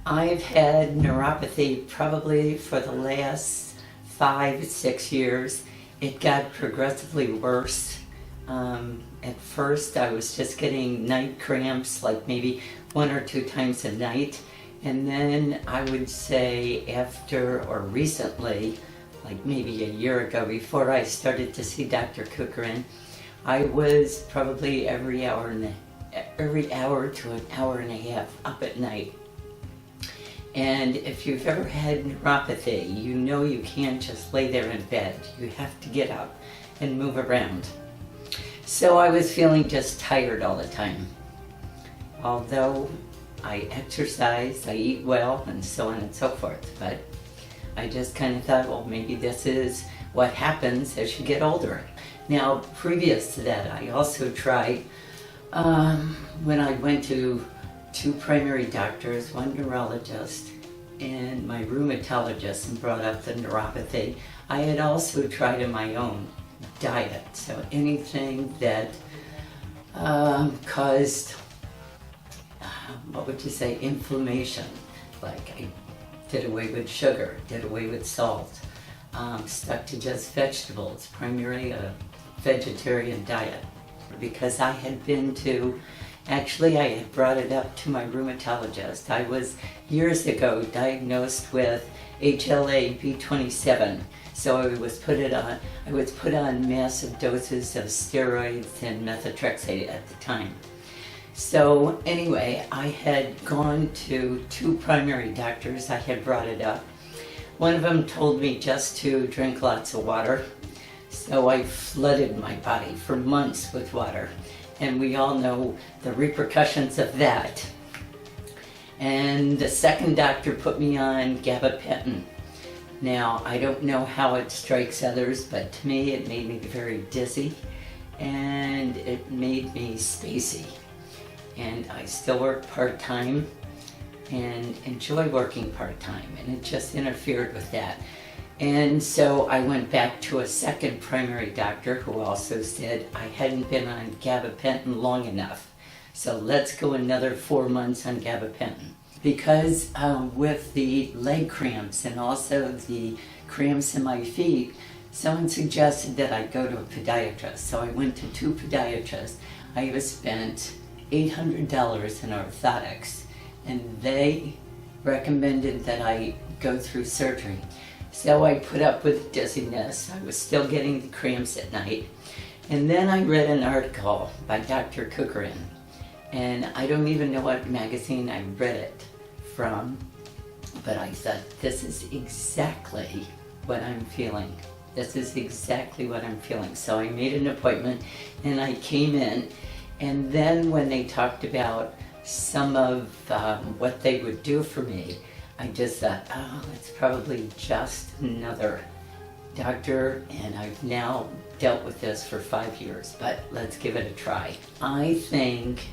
I've had neuropathy probably for the last 5, 6 years. It got progressively worse. At first I was just getting night cramps, like maybe 1 or 2 times a night. And then I would say after, or recently, like maybe a year ago, before I started to see Dr. Kukurin, I was probably every hour to an hour and a half up at night. And if you've ever had neuropathy, you know you can't just lay there in bed. You have to get up and move around. So I was feeling just tired all the time. Although I exercise, I eat well, and so on and so forth. But I just kind of thought, well, maybe this is what happens as you get older. Now, previous to that, I also tried, when I went to 2 primary doctors, 1 neurologist, and my rheumatologist, and brought up the neuropathy. I had also tried on my own diet, so anything that caused, what would you say, inflammation. Like I did away with sugar, did away with salt, stuck to just vegetables, primarily a vegetarian diet. Because I had been to, actually I had brought it up to my rheumatologist. I was years ago diagnosed with HLA-B27. So I was put on massive doses of steroids and methotrexate at the time. So anyway, I had gone to 2 primary doctors. I had brought it up. One of them told me just to drink lots of water. So I flooded my body for months with water. And we all know the repercussions of that. And the second doctor put me on gabapentin. Now, I don't know how it strikes others, but to me it made me very dizzy and it made me spacey. And I still work part-time and enjoy working part-time, and it just interfered with that. And so I went back to a second primary doctor who also said I hadn't been on gabapentin long enough. So let's go another 4 months on gabapentin. Because with the leg cramps and also the cramps in my feet, someone suggested that I go to a podiatrist. So I went to 2 podiatrists. I have spent $800 in orthotics, and they recommended that I go through surgery. So I put up with dizziness. I was still getting the cramps at night. And then I read an article by Dr. Kukurin. And I don't even know what magazine I read it from, but I thought, this is exactly what I'm feeling. This is exactly what I'm feeling. So I made an appointment and I came in, and then when they talked about some of what they would do for me, I just thought, oh, it's probably just another doctor, and I've now dealt with this for 5 years, but let's give it a try. I think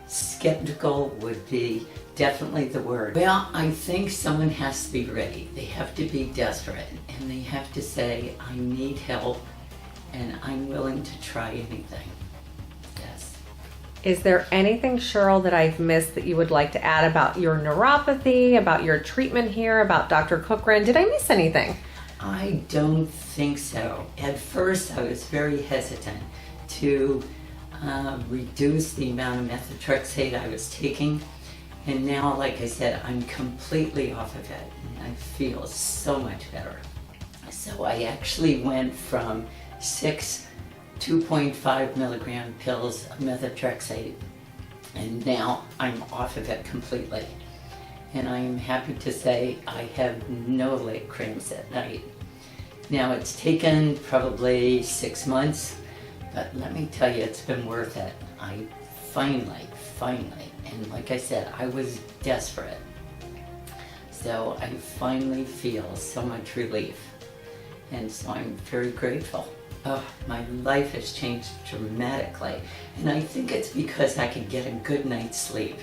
skeptical would be definitely the word. Well, I think someone has to be ready. They have to be desperate, and they have to say, I need help, and I'm willing to try anything. Yes. Is there anything, Cheryl, that I've missed that you would like to add about your neuropathy, about your treatment here, about Dr. Kukurin? Did I miss anything? I don't think so. At first, I was very hesitant to reduce the amount of methotrexate I was taking. And now, like I said, I'm completely off of it, and I feel so much better. So I actually went from 6 2.5 milligram pills of methotrexate, and now I'm off of it completely. And I'm happy to say I have no leg cramps at night. Now, it's taken probably 6 months, but let me tell you, it's been worth it. I finally, and like I said, I was desperate. So I finally feel so much relief. And so I'm very grateful. Oh, my life has changed dramatically. And I think it's because I can get a good night's sleep.